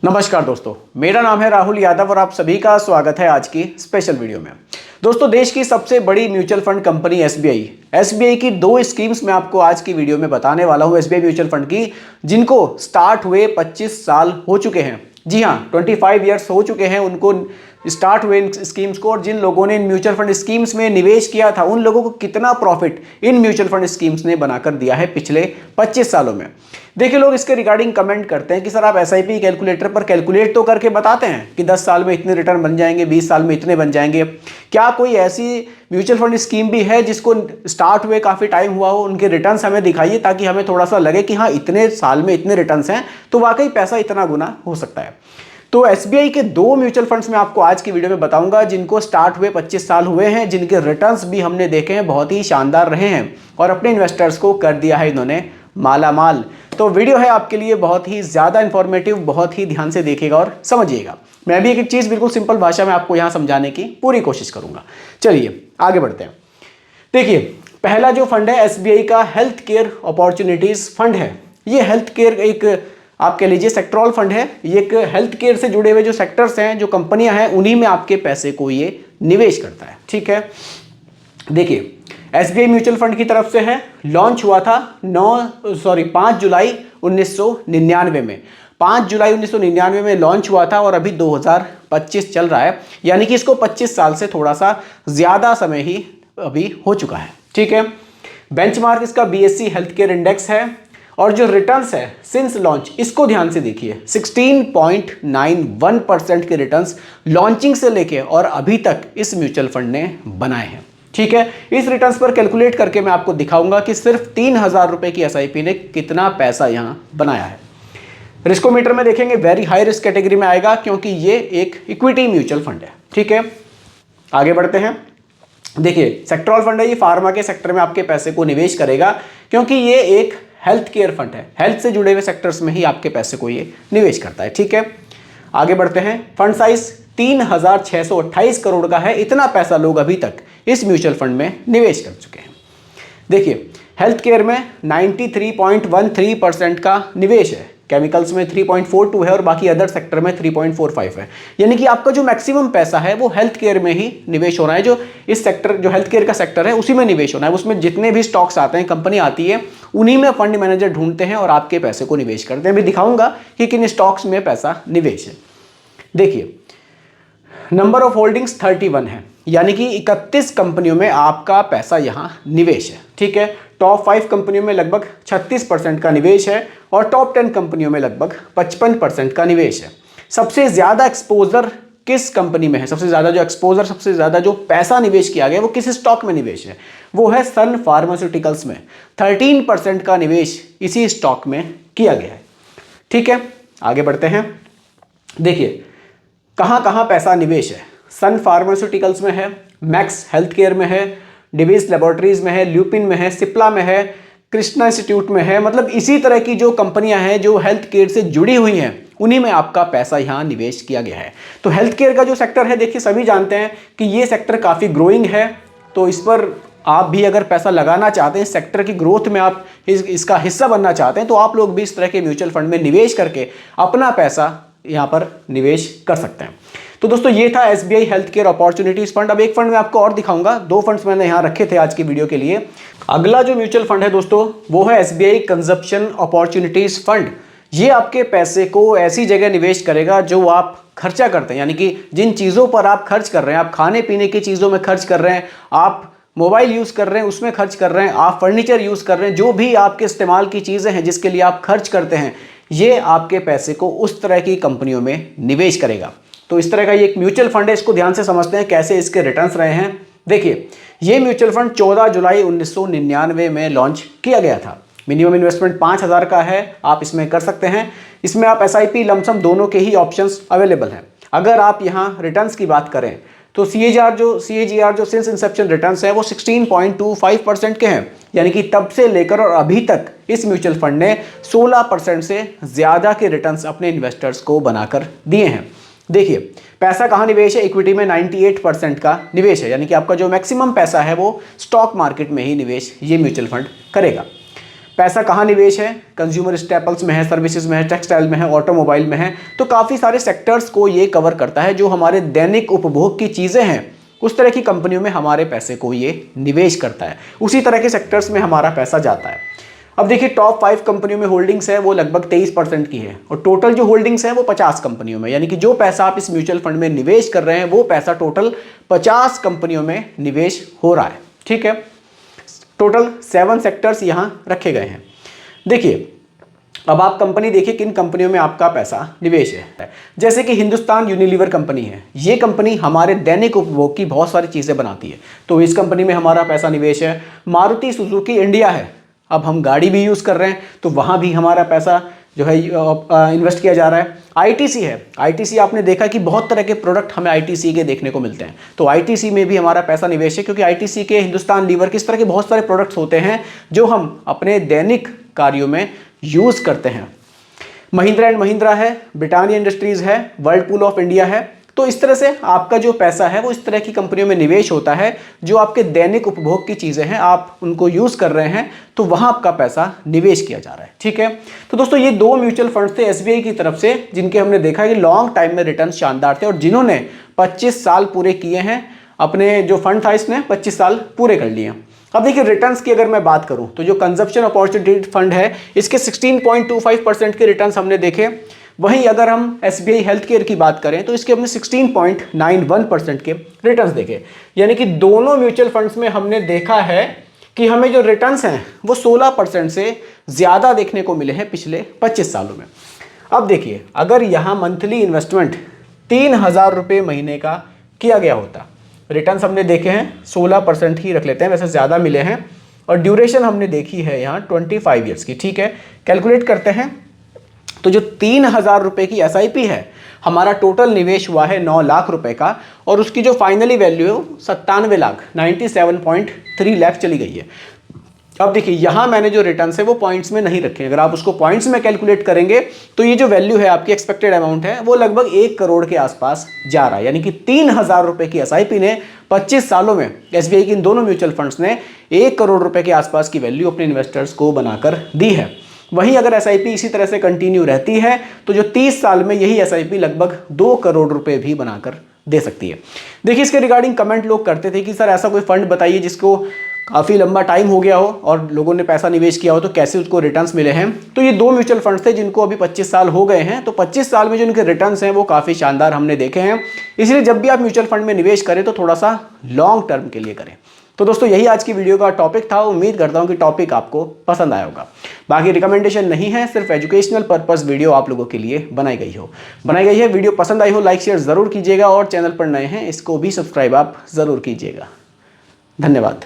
नमस्कार दोस्तों, मेरा नाम है राहुल यादव और आप सभी का स्वागत है आज की स्पेशल वीडियो में। दोस्तों, देश की सबसे बड़ी म्यूचुअल फंड कंपनी एसबीआई की दो स्कीम्स मैं आपको आज की वीडियो में बताने वाला हूं एसबीआई म्यूचुअल फंड की, जिनको स्टार्ट हुए 25 साल हो चुके हैं। जी हाँ, 25 ईयर्स हो चुके हैं उनको स्टार्ट हुए इन स्कीम्स को। और जिन लोगों ने इन म्यूचुअल फंड स्कीम्स में निवेश किया था उन लोगों को कितना profit in mutual fund schemes ने बनाकर दिया है पिछले 25 सालों में। देखिए, लोग इसके रिगार्डिंग कमेंट करते हैं कि सर आप एसआईपी कैलकुलेटर पर कैलकुलेट तो करके बताते हैं कि 10 साल में इतने रिटर्न बन जाएंगे, 20 साल में इतने बन जाएंगे। क्या कोई ऐसी म्यूचुअल फंड स्कीम भी है जिसको स्टार्ट हुए काफ़ी टाइम हुआ हो, उनके रिटर्न्स हमें दिखाइए ताकि हमें थोड़ा सा लगे कि हाँ इतने साल में इतने रिटर्न्स हैं तो वाकई पैसा इतना गुना हो सकता है। तो एसबीआई के दो म्यूचुअल फंड्स में आपको आज की वीडियो में बताऊंगा जिनको स्टार्ट हुए 25 साल हुए हैं, जिनके रिटर्न्स भी हमने देखे हैं बहुत ही शानदार रहे हैं और अपने इन्वेस्टर्स को कर दिया है इन्होंने माला माल। तो वीडियो है आपके लिए बहुत ही ज़्यादा इंफॉर्मेटिव, बहुत ही ध्यान से देखिएगा और समझिएगा। मैं भी एक चीज़ बिल्कुल सिंपल भाषा में आपको यहाँ समझाने की पूरी कोशिश करूँगा। चलिए आगे बढ़ते हैं। देखिए, पहला जो फंड है एसबीआई का हेल्थ केयर अपॉर्चुनिटीज़ फंड है। ये हेल्थ केयर एक आप कह लीजिए सेक्टरल फंड है। ये एक हेल्थ केयर से जुड़े हुए जो सेक्टर्स हैं, जो कंपनियां हैं, उन्हीं में आपके पैसे को ये निवेश करता है। ठीक है, देखिए एसबीआई म्यूचुअल फंड की तरफ से है, लॉन्च हुआ था 5 जुलाई 1999 में। 5 जुलाई 1999 में लॉन्च हुआ था और अभी 2025 चल रहा है, यानी कि इसको 25 साल से थोड़ा सा ज़्यादा समय ही अभी हो चुका है। ठीक है, बेंचमार्क इसका बीएसई हेल्थ केयर इंडेक्स है और जो रिटर्न्स है सिंस लॉन्च, इसको ध्यान से देखिए, 16.91% के रिटर्न्स लॉन्चिंग से लेके और अभी तक इस म्यूचुअल फंड ने बनाए हैं। ठीक है, इस रिटर्न्स पर कैलकुलेट करके मैं आपको दिखाऊंगा कि सिर्फ 3,000 रुपए की एसआईपी ने कितना पैसा यहां बनाया है। रिस्कोमीटर में देखेंगे वेरी हाई रिस्क कैटेगरी में आएगा क्योंकि ये एक इक्विटी म्यूचुअल फंड है। ठीक है, आगे बढ़ते हैं। देखिए, सेक्टरल फंड है, ये फार्मा के सेक्टर में आपके पैसे को निवेश करेगा क्योंकि ये एक हेल्थ केयर फंड है। हेल्थ से जुड़े हुए सेक्टर्स में ही आपके पैसे को ये निवेश करता है। ठीक है, आगे बढ़ते हैं। फंड साइज 3,628 करोड़ का है। इतना पैसा लोग अभी तक इस म्यूचुअल फंड में निवेश कर चुके हैं। देखिए, हेल्थ केयर में 93.13% का निवेश है, केमिकल्स में 3.42 है और बाकी अदर सेक्टर में 3.45 है। यानी कि आपका जो मैक्सिमम पैसा है वो हेल्थ केयर में ही निवेश हो रहा है। जो इस सेक्टर, जो हेल्थ केयर का सेक्टर है, उसी में निवेश होना है। उसमें जितने भी स्टॉक्स आते हैं, कंपनी आती है, उन्हीं में फंड मैनेजर ढूंढते हैं और आपके पैसे को निवेश करते हैं। मैं दिखाऊंगा कि किन स्टॉक्स में पैसा निवेश है। देखिए, नंबर ऑफ होल्डिंग्स 31 है, यानी कि 31 कंपनियों में आपका पैसा यहां निवेश है। ठीक है, टॉप 5 कंपनियों में लगभग 36% का निवेश है और टॉप 10 कंपनियों में लगभग 55% का निवेश है। सबसे ज्यादा एक्सपोजर किस कंपनी में है? सबसे ज्यादा जो एक्सपोजर, सबसे ज्यादा जो पैसा निवेश किया गया वो किस स्टॉक में निवेश है? वो है सन फार्मास्यूटिकल्स में। 13% का निवेश इसी स्टॉक में किया गया है। ठीक है, आगे बढ़ते हैं। देखिए, कहां कहां पैसा निवेश है। सन फार्मास्यूटिकल्स में है, मैक्स हेल्थ केयर में है, डिवीज लेबोरेटरीज में है, ल्यूपिन में है, सिप्ला में है, कृष्णा इंस्टीट्यूट में है। मतलब इसी तरह की जो कंपनियां हैं जो हेल्थ केयर से जुड़ी हुई हैं, उन्हीं में आपका पैसा यहां निवेश किया गया है। तो हेल्थ केयर का जो सेक्टर है, देखिए सभी जानते हैं कि ये सेक्टर काफ़ी ग्रोइंग है। तो इस पर आप भी अगर पैसा लगाना चाहते हैं, इस सेक्टर की ग्रोथ में आप इसका हिस्सा बनना चाहते हैं, तो आप लोग भी इस तरह के म्यूचुअल फंड में निवेश करके अपना पैसा यहाँ पर निवेश कर सकते हैं। तो दोस्तों, ये था SBI health care opportunities fund. अब एक फंड मैं आपको और दिखाऊंगा। दो फंड्स मैंने यहाँ रखे थे आज की वीडियो के लिए। अगला जो म्यूचुअल फंड है दोस्तों, वो है एसबीआई कंजप्शन अपॉर्चुनिटीज फंड। ये आपके पैसे को ऐसी जगह निवेश करेगा जो आप खर्चा करते हैं, यानी कि जिन चीज़ों पर आप खर्च कर रहे हैं, आप खाने पीने की चीज़ों में खर्च कर रहे हैं, आप मोबाइल यूज़ कर रहे हैं उसमें खर्च कर रहे हैं, आप फर्नीचर यूज़ कर रहे हैं, जो भी आपके इस्तेमाल की चीज़ें हैं जिसके लिए आप खर्च करते हैं, ये आपके पैसे को उस तरह की कंपनियों में निवेश करेगा। तो इस तरह का ये एक म्यूचुअल फंड है। इसको ध्यान से समझते हैं कैसे इसके रिटर्न्स रहे हैं। देखिए, ये म्यूचुअल फंड 14 जुलाई 1999 में लॉन्च किया गया था। मिनिमम इन्वेस्टमेंट 5,000 का है, आप इसमें कर सकते हैं। इसमें आप एसआईपी, लमसम दोनों के ही ऑप्शंस अवेलेबल हैं। अगर आप यहाँ रिटर्न्स की बात करें तो सीएजीआर जो सिंस इंसेप्शन रिटर्न्स है वो 16.25% के हैं, यानी कि तब से लेकर और अभी तक इस म्यूचुअल फंड ने 16% से ज़्यादा के रिटर्न्स अपने इन्वेस्टर्स को बनाकर दिए हैं। देखिए, पैसा कहाँ निवेश है? इक्विटी में 98% का निवेश है, यानी कि आपका जो मैक्सिमम पैसा है वो स्टॉक मार्केट में ही निवेश ये म्यूचुअल फंड करेगा। पैसा कहाँ निवेश है? कंज्यूमर स्टेपल्स में है, सर्विसेज में है, टेक्सटाइल में है, ऑटोमोबाइल में है। तो काफ़ी सारे सेक्टर्स को ये कवर करता है। जो हमारे दैनिक उपभोग की चीज़ें हैं उस तरह की कंपनियों में हमारे पैसे को ये निवेश करता है, उसी तरह के सेक्टर्स में हमारा पैसा जाता है। अब देखिए टॉप 5 कंपनियों में होल्डिंग्स है वो लगभग 23% की है, और टोटल जो होल्डिंग्स है वो 50 कंपनियों में, यानी कि जो पैसा आप इस म्यूचुअल फंड में निवेश कर रहे हैं वो पैसा टोटल 50 कंपनियों में निवेश हो रहा है। ठीक है, टोटल 7 सेक्टर्स यहाँ रखे गए हैं। देखिए अब आप कंपनी देखिए किन कंपनियों में आपका पैसा निवेश है। जैसे कि हिंदुस्तान यूनिलीवर कंपनी है, ये कंपनी हमारे दैनिक उपभोग की बहुत सारी चीज़ें बनाती है, तो इस कंपनी में हमारा पैसा निवेश है। मारुति सुजुकी इंडिया है, अब हम गाड़ी भी यूज़ कर रहे हैं तो वहाँ भी हमारा पैसा जो है इन्वेस्ट किया जा रहा है। आईटीसी है, आईटीसी आपने देखा कि बहुत तरह के प्रोडक्ट हमें आईटीसी के देखने को मिलते हैं, तो आईटीसी में भी हमारा पैसा निवेश है, क्योंकि आईटीसी के, हिंदुस्तान लीवर के, इस तरह के बहुत सारे प्रोडक्ट्स होते हैं जो हम अपने दैनिक कार्यों में यूज़ करते हैं। महिंद्रा एंड महिंद्रा है, ब्रिटानिया इंडस्ट्रीज़ है, वर्लपूल ऑफ इंडिया है। तो इस तरह से आपका जो पैसा है वो इस तरह की कंपनियों में निवेश होता है जो आपके दैनिक उपभोग की चीज़ें हैं, आप उनको यूज़ कर रहे हैं तो वहाँ आपका पैसा निवेश किया जा रहा है। ठीक है, तो दोस्तों ये 2 म्यूचुअल फंड्स थे एसबीआई की तरफ से, जिनके हमने देखा कि लॉन्ग टाइम में रिटर्न शानदार थे और जिन्होंने 25 साल पूरे किए हैं। अपने जो फंड था इसने 25 साल पूरे कर लिए। अब देखिए रिटर्न्स की अगर मैं बात करूं तो जो कंजप्शन अपॉर्चुनिटी फंड है इसके 16.25% के रिटर्न्स हमने देखे। वहीं अगर हम एसबीआई हेल्थ केयर की बात करें तो इसके हमने 16.91% के रिटर्न्स देखे। यानी कि दोनों म्यूचुअल फंड्स में हमने देखा है कि हमें जो रिटर्न्स हैं वो 16% से ज़्यादा देखने को मिले हैं पिछले 25 सालों में। अब देखिए अगर यहाँ मंथली इन्वेस्टमेंट 3000 रुपये महीने का किया गया होता, रिटर्न्स हमने देखे हैं 16% ही रख लेते हैं, वैसे ज़्यादा मिले हैं, और ड्यूरेशन हमने देखी है यहाँ 25 ईयर्स की। ठीक है, कैलकुलेट करते हैं तो जो 3000 रुपये की एसआईपी है, हमारा टोटल निवेश हुआ है 9 लाख रुपए का, और उसकी जो फाइनली वैल्यू है 97 लाख 97.3 लाख चली गई है। अब देखिए यहाँ मैंने जो रिटर्न्स है वो पॉइंट्स में नहीं रखे, अगर आप उसको पॉइंट्स में कैलकुलेट करेंगे तो ये जो वैल्यू है आपकी एक्सपेक्टेड अमाउंट है वो लगभग 1 करोड़ के आसपास जा रहा है। यानी कि 3000 रुपये की एसआईपी ने 25 सालों में एसबीआई की इन दोनों म्यूचुअल फंड्स ने 1 करोड़ रुपए के आसपास की वैल्यू अपने इन्वेस्टर्स को बनाकर दी है। वहीं अगर एसआईपी इसी तरह से कंटिन्यू रहती है तो जो 30 साल में यही एसआईपी लगभग 2 करोड़ रुपए भी बनाकर दे सकती है। देखिए इसके रिगार्डिंग कमेंट लोग करते थे कि सर ऐसा कोई फंड बताइए जिसको काफ़ी लंबा टाइम हो गया हो और लोगों ने पैसा निवेश किया हो तो कैसे उसको रिटर्न्स मिले हैं। तो ये 2 म्यूचुअल फंड्स थे जिनको अभी 25 साल हो गए हैं, तो 25 साल में जो इनके रिटर्न्स हैं वो काफ़ी शानदार हमने देखे हैं। इसलिए जब भी आप म्यूचुअल फंड में निवेश करें तो थोड़ा सा लॉन्ग टर्म के लिए करें। तो दोस्तों यही आज की वीडियो का टॉपिक था। उम्मीद करता हूँ कि टॉपिक आपको पसंद आया होगा। बाकी रिकमेंडेशन नहीं है, सिर्फ एजुकेशनल पर्पस वीडियो आप लोगों के लिए बनाई गई है। वीडियो पसंद आई हो लाइक शेयर ज़रूर कीजिएगा, और चैनल पर नए हैं इसको भी सब्सक्राइब आप ज़रूर कीजिएगा। धन्यवाद।